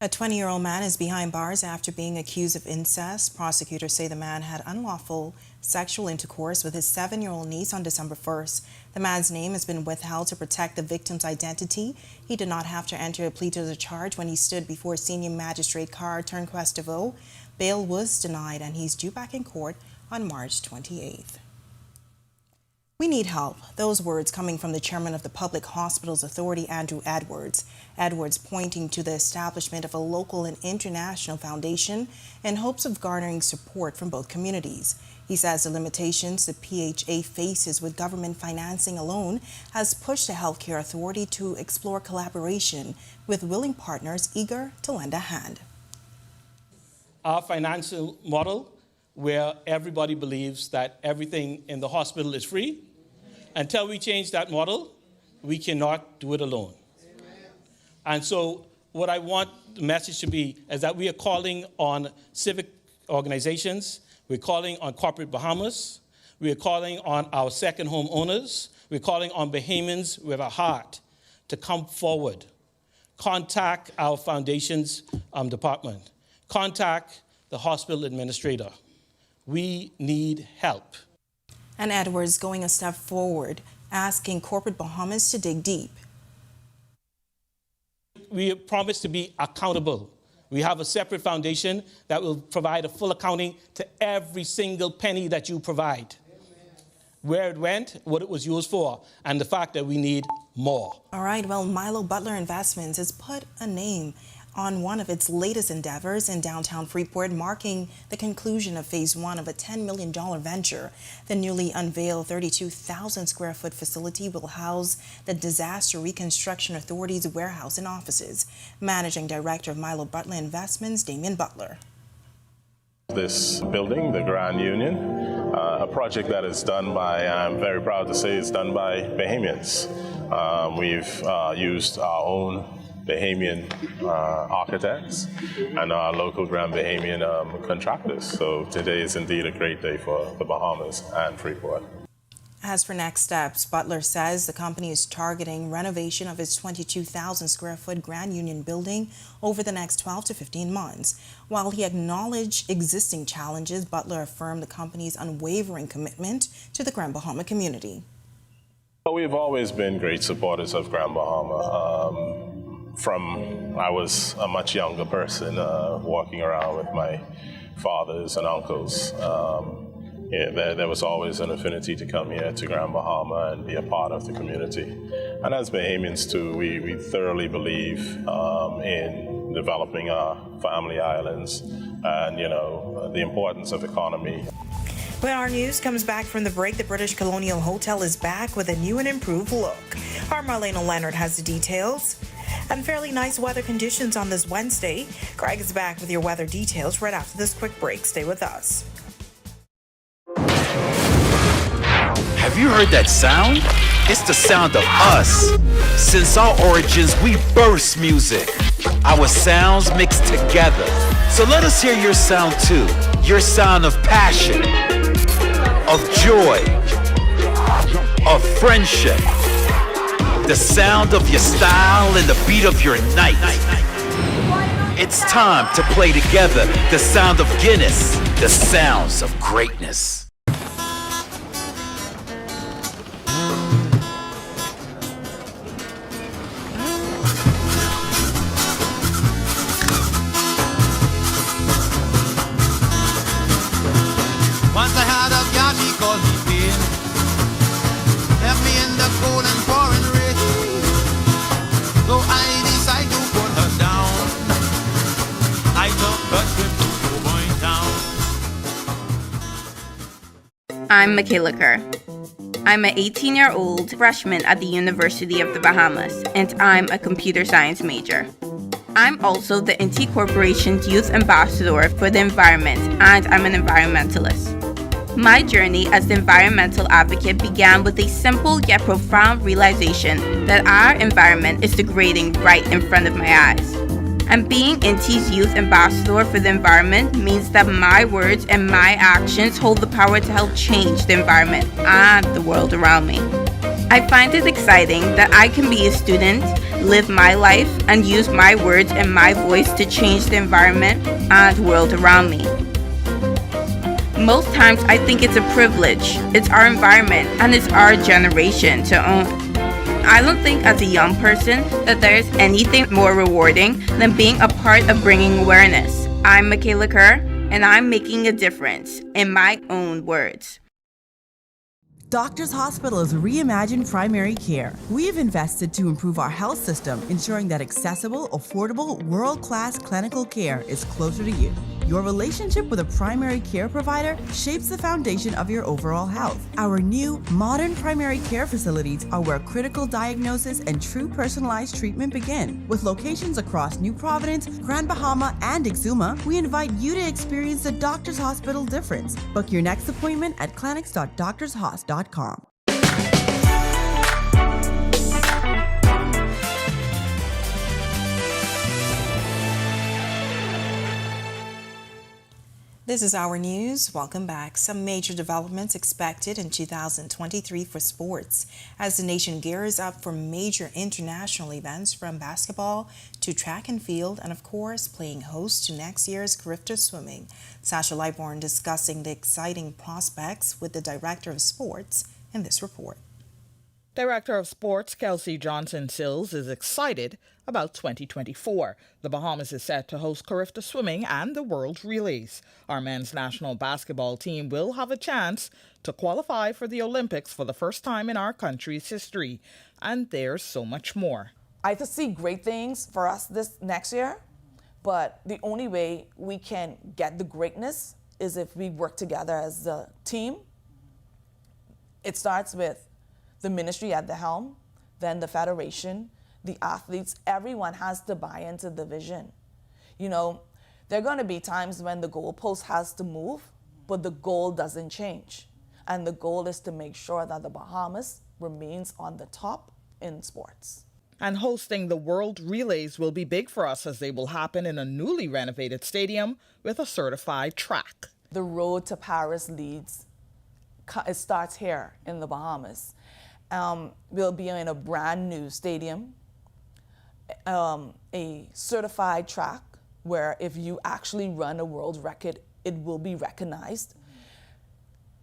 A 20-year-old man is behind bars after being accused of incest. Prosecutors say the man had unlawful sexual intercourse with his 7-year-old niece on December 1st. The man's name has been withheld to protect the victim's identity. He did not have to enter a plea to the charge when he stood before Senior Magistrate Carr Turnquest-DeVoe. Bail was denied and he's due back in court on March 28th. We need help. Those words coming from the chairman of the Public Hospitals Authority, Andrew Edwards. Edwards pointing to the establishment of a local and international foundation in hopes of garnering support from both communities. He says the limitations the PHA faces with government financing alone has pushed the Healthcare Authority to explore collaboration with willing partners eager to lend a hand. Our financial model, where everybody believes that everything in the hospital is free, until we change that model, we cannot do it alone. And so what I want the message to be is that we are calling on civic organizations, we're calling on corporate Bahamas, we're calling on our second home owners, we're calling on Bahamians with a heart to come forward. Contact our foundation's department. Contact the hospital administrator. We need help. And Edwards going a step forward, asking corporate Bahamas to dig deep. We promise to be accountable. We have a separate foundation that will provide a full accounting to every single penny that you provide. Where it went, what it was used for, and the fact that we need more. All right, well, Milo Butler Investments has put a name on one of its latest endeavors in downtown Freeport, marking the conclusion of phase 1 of a $10 million venture. The newly unveiled 32,000 square foot facility will house the Disaster Reconstruction Authority's warehouse and offices. Managing Director of Milo Butler Investments, Damian Butler. This building, the Grand Union, a project that is done by, I'm very proud to say, it's done by Bahamians. We've used our own Bahamian architects and our local Grand Bahamian contractors. So today is indeed a great day for the Bahamas and Freeport. As for next steps, Butler says the company is targeting renovation of its 22,000 square foot Grand Union building over the next 12 to 15 months. While he acknowledged existing challenges, Butler affirmed the company's unwavering commitment to the Grand Bahama community. We've always been great supporters of Grand Bahama. From I was a much younger person walking around with my fathers and uncles. There was always an affinity to come here to Grand Bahama and be a part of the community. And as Bahamians too, we thoroughly believe in developing our family islands and, the importance of economy. When our news comes back from the break, the British Colonial Hotel is back with a new and improved look. Our Marlena Leonard has the details. And fairly nice weather conditions on this Wednesday. Greg is back with your weather details right after this quick break. Stay with us. Have you heard that sound? It's the sound of us. Since our origins, we burst music. Our sounds mix together. So let us hear your sound too. Your sound of passion, of joy, of friendship. The sound of your style and the beat of your night. It's time to play together. The sound of Guinness. The sounds of greatness. Once I had a girl, she called me pain. Left me in the cold and pouring rain. So I decided to put her down. I took a trip to Point Town. I'm Michaela Kerr. I'm an 18-year-old freshman at the University of the Bahamas, and I'm a computer science major. I'm also the NT Corporation's Youth Ambassador for the Environment, and I'm an environmentalist. My journey as the environmental advocate began with a simple yet profound realization that our environment is degrading right in front of my eyes. And being NT's Youth Ambassador for the Environment means that my words and my actions hold the power to help change the environment and the world around me. I find it exciting that I can be a student, live my life, and use my words and my voice to change the environment and world around me. Most times I think it's a privilege. It's our environment and it's our generation to own. I don't think as a young person that there's anything more rewarding than being a part of bringing awareness. I'm Michaela Kerr, and I'm making a difference in my own words. Doctors Hospital is reimagined primary care. We have invested to improve our health system, ensuring that accessible, affordable, world-class clinical care is closer to you. Your relationship with a primary care provider shapes the foundation of your overall health. Our new, modern primary care facilities are where critical diagnosis and true personalized treatment begin. With locations across New Providence, Grand Bahama, and Exuma, we invite you to experience the Doctors Hospital difference. Book your next appointment at clinics.doctorshos.com. This is Our News. Welcome back. Some major developments expected in 2023 for sports as the nation gears up for major international events from basketball to track and field and, of course, playing host to next year's Carifta Swimming. Sasha Lightborn discussing the exciting prospects with the Director of Sports in this report. Director of Sports Kelsey Johnson-Sills is excited about 2024. The Bahamas is set to host Carifta Swimming and the World Relays. Our men's national basketball team will have a chance to qualify for the Olympics for the first time in our country's history. And there's so much more. I foresee great things for us this next year, but the only way we can get the greatness is if we work together as a team. It starts with the ministry at the helm, then the federation, the athletes. Everyone has to buy into the vision. You know, there are going to be times when the goalpost has to move, but the goal doesn't change. And the goal is to make sure that the Bahamas remains on the top in sports. And hosting the World Relays will be big for us as they will happen in a newly renovated stadium with a certified track. The road to Paris it starts here in the Bahamas. We'll be in a brand new stadium, a certified track where if you actually run a world record, it will be recognized.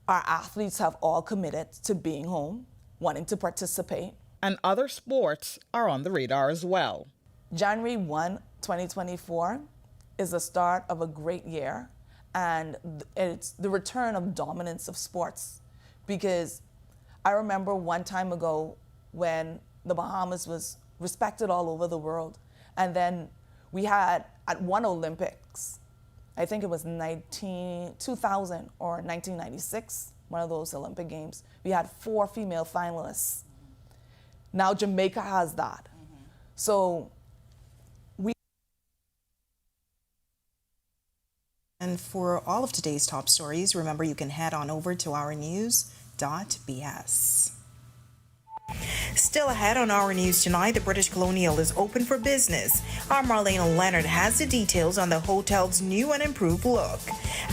Our athletes have all committed to being home, wanting to participate. And other sports are on the radar as well. January 1, 2024 is the start of a great year, and it's the return of dominance of sports. Because I remember one time ago when the Bahamas was respected all over the world, and then we had at one Olympics, I think it was 2000 or 1996, one of those Olympic Games, we had 4 female finalists. Now Jamaica has that. So And for all of today's top stories, remember you can head on over to ournews.bs. Still ahead on Our News tonight, the British Colonial is open for business. Our Marlena Leonard has the details on the hotel's new and improved look.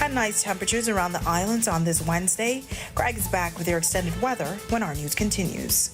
And nice temperatures around the islands on this Wednesday. Greg is back with your extended weather when Our News continues.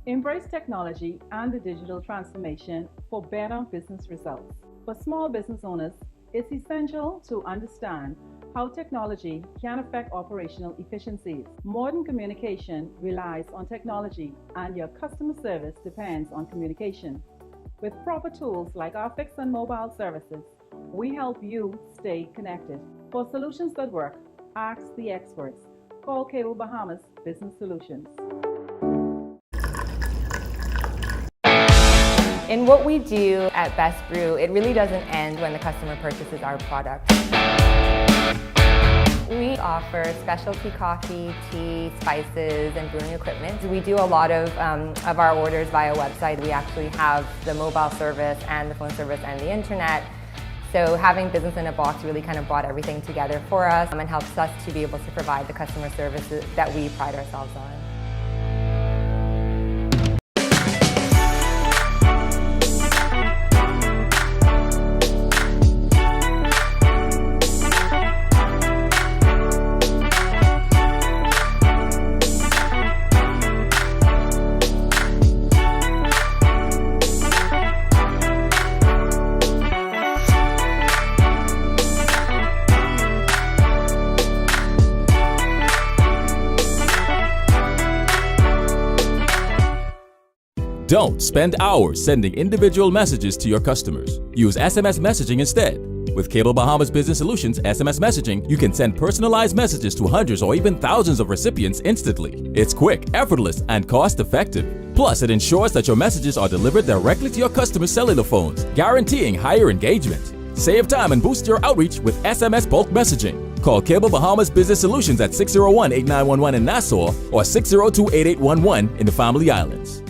Embrace technology and the digital transformation for better business results. For small business owners, it's essential to understand how technology can affect operational efficiencies. Modern communication relies on technology, and your customer service depends on communication. With proper tools like our fixed and mobile services, we help you stay connected. For solutions that work, ask the experts. Call Cable Bahamas Business Solutions. In what we do at Best Brew, it really doesn't end when the customer purchases our product. We offer specialty coffee, tea, spices, and brewing equipment. We do a lot of our orders via website. We actually have the mobile service and the phone service and the internet. So having business in a box really kind of brought everything together for us and helps us to be able to provide the customer services that we pride ourselves on. Don't spend hours sending individual messages to your customers. Use SMS messaging instead. With Cable Bahamas Business Solutions SMS messaging, you can send personalized messages to hundreds or even thousands of recipients instantly. It's quick, effortless, and cost-effective. Plus, it ensures that your messages are delivered directly to your customers' cellular phones, guaranteeing higher engagement. Save time and boost your outreach with SMS bulk messaging. Call Cable Bahamas Business Solutions at 601-8911 in Nassau or 602-8811 in the Family Islands.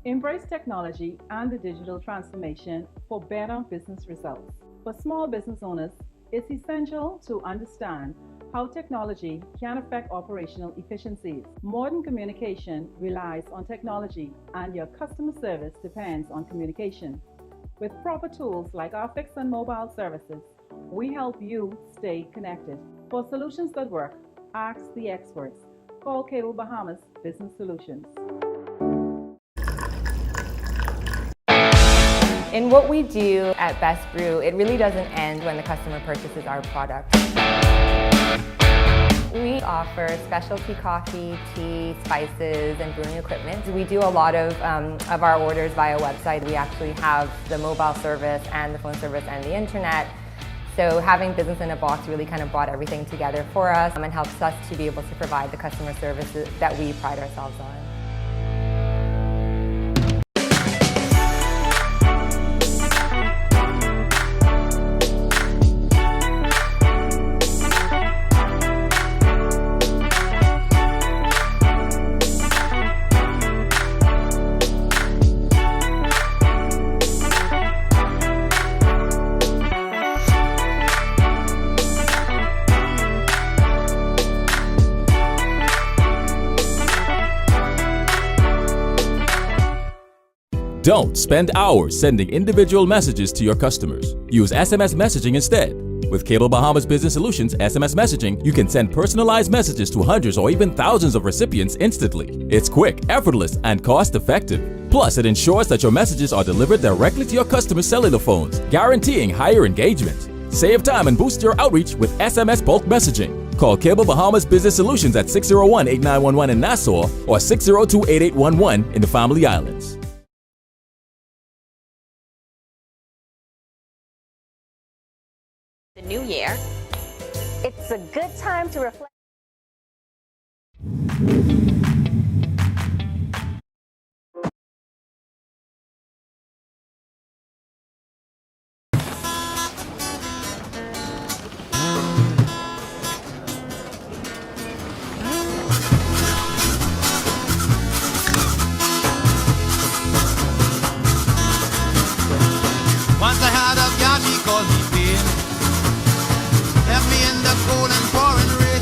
Embrace technology and the digital transformation for better business results. For small business owners, it's essential to understand how technology can affect operational efficiencies. Modern communication relies on technology, and your customer service depends on communication. With proper tools like our fixed and mobile services, we help you stay connected. For solutions that work, ask the experts. Call Cable Bahamas Business Solutions. In what we do at Best Brew, it really doesn't end when the customer purchases our product. We offer specialty coffee, tea, spices, and brewing equipment. We do a lot of our orders via website. We actually have the mobile service and the phone service and the internet. So having business in a box really kind of brought everything together for us and helps us to be able to provide the customer services that we pride ourselves on. Don't spend hours sending individual messages to your customers. Use SMS messaging instead. With Cable Bahamas Business Solutions SMS messaging, you can send personalized messages to hundreds or even thousands of recipients instantly. It's quick, effortless, and cost-effective. Plus, it ensures that your messages are delivered directly to your customers' cellular phones, guaranteeing higher engagement. Save time and boost your outreach with SMS bulk messaging. Call Cable Bahamas Business Solutions at 601-8911 in Nassau or 602-8811 in the Family Islands. The new year, it's a good time to reflect. Once I had a girl, she called me pain. Left me in the cold and pouring rain.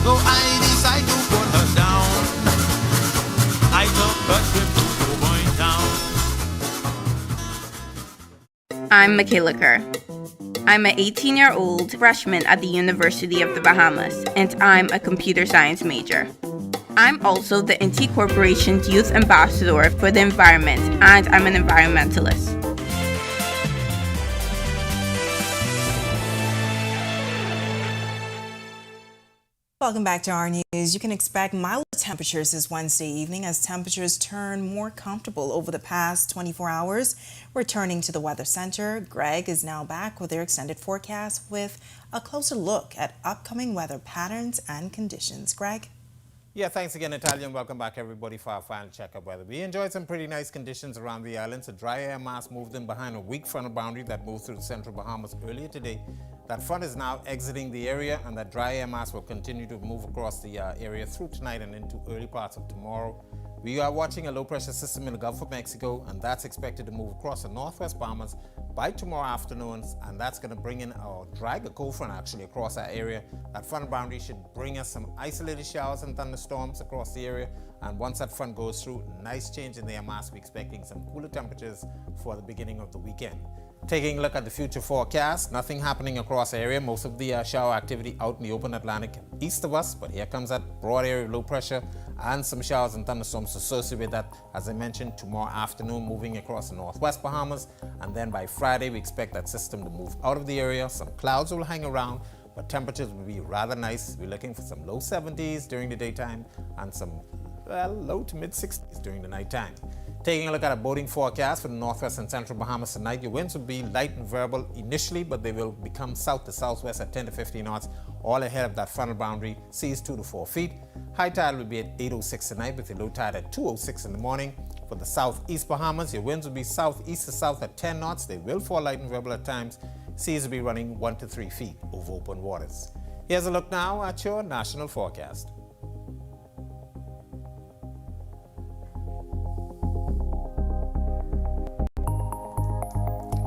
So I decided to put her down. I took a trip to Point Town. I'm Michaela Kerr. I'm an 18-year-old freshman at the University of the Bahamas, and I'm a computer science major. I'm also the NT Corporation's Youth Ambassador for the Environment, and I'm an environmentalist. Welcome back to our news. You can expect milder temperatures this Wednesday evening as temperatures turn more comfortable over the past 24 hours. Returning to the Weather Center, Greg is now back with their extended forecast with a closer look at upcoming weather patterns and conditions. Greg? Yeah, thanks again, Natalia, and welcome back, everybody, for our final check of weather. We enjoyed some pretty nice conditions around the islands. A dry air mass moved in behind a weak frontal boundary that moved through the central Bahamas earlier today. That front is now exiting the area, and that dry air mass will continue to move across the area through tonight and into early parts of tomorrow. We are watching a low-pressure system in the Gulf of Mexico, and that's expected to move across the northwest Bahamas by tomorrow afternoon, and that's going to bring in or drag a cold front actually across our area. That front boundary should bring us some isolated showers and thunderstorms across the area, and once that front goes through, nice change in the air mass. We're expecting some cooler temperatures for the beginning of the weekend. Taking a look at the future forecast, nothing happening across the area. Most of the shower activity out in the open Atlantic east of us, but here comes that broad area of low pressure and some showers and thunderstorms associated with that. As I mentioned, tomorrow afternoon moving across the northwest Bahamas, and then by Friday we expect that system to move out of the area. Some clouds will hang around, but temperatures will be rather nice. We're looking for some low 70s during the daytime and some low to mid 60s during the nighttime. Taking a look at a boating forecast for the northwest and central Bahamas tonight, your winds will be light and variable initially, but they will become south to southwest at 10 to 15 knots, all ahead of that frontal boundary. Seas 2 to 4 feet. High tide will be at 8:06 tonight with the low tide at 2:06 in the morning. For the southeast Bahamas, your winds will be southeast to south at 10 knots. They will fall light and variable at times. Seas will be running 1 to 3 feet over open waters. Here's a look now at your national forecast.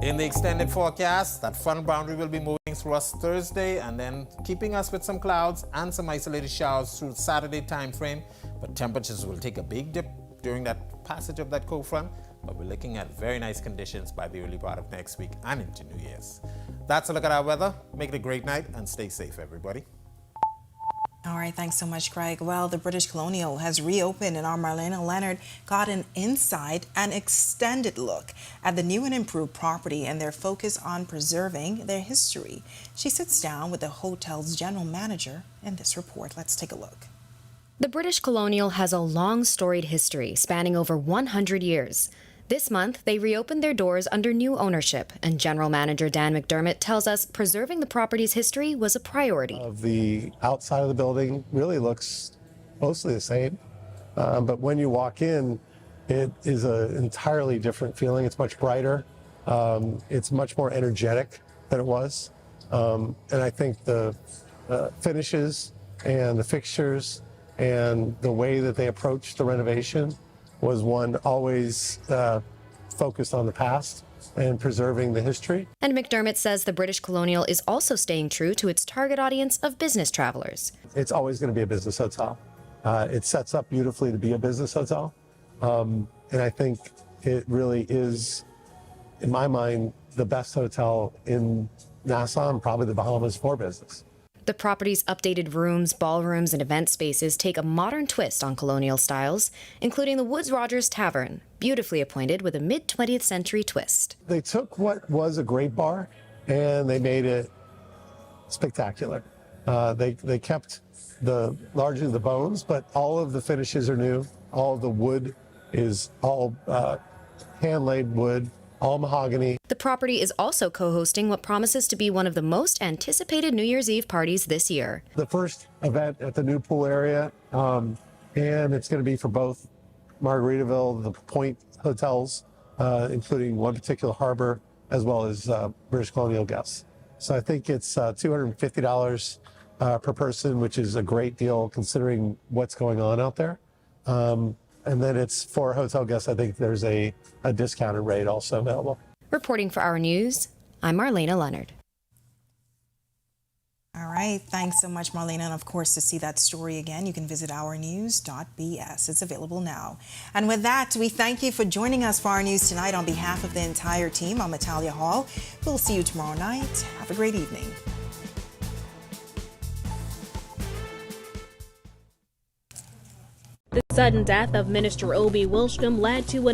In the extended forecast, that front boundary will be moving through us Thursday and then keeping us with some clouds and some isolated showers through the Saturday time frame. But temperatures will take a big dip during that passage of that cold front. But we're looking at very nice conditions by the early part of next week and into New Year's. That's a look at our weather. Make it a great night and stay safe, everybody. All right, thanks so much, Greg. Well, the British Colonial has reopened, and our Marlena Leonard got an inside and extended look at the new and improved property and their focus on preserving their history. She sits down with the hotel's general manager in this report. Let's take a look. The British Colonial has a long storied history spanning over 100 years. This month, they reopened their doors under new ownership, and General Manager Dan McDermott tells us preserving the property's history was a priority. The outside of the building really looks mostly the same, but when you walk in, it is an entirely different feeling. It's much brighter. It's much more energetic than it was, and I think the finishes and the fixtures and the way that they approached the renovation was one always focused on the past and preserving the history. And McDermott says the British Colonial is also staying true to its target audience of business travelers. It's always going to be a business hotel. It sets up beautifully to be a business hotel. And I think it really is, in my mind, the best hotel in Nassau and probably the Bahamas for business. The property's updated rooms, ballrooms, and event spaces take a modern twist on colonial styles, including the Woods Rogers Tavern, beautifully appointed with a mid-20th century twist. They took what was a great bar and they made it spectacular. They kept largely the bones, but all of the finishes are new. All of the wood is all hand-laid wood, all mahogany. The property is also co-hosting what promises to be one of the most anticipated New Year's Eve parties this year. The first event at the new pool area, and it's going to be for both Margaritaville, the Point hotels, including one particular harbor, as well as British Colonial guests. So I think it's $250 per person, which is a great deal considering what's going on out there. And then it's for hotel guests, I think there's a discounted rate also available. Reporting for Our News, I'm Marlena Leonard. All right, thanks so much, Marlena. And of course, to see that story again, you can visit ournews.bs. It's available now. And with that, we thank you for joining us for Our News tonight. On behalf of the entire team, I'm Natalia Hall. We'll see you tomorrow night. Have a great evening. The sudden death of Minister Obi Wilshcombe led to an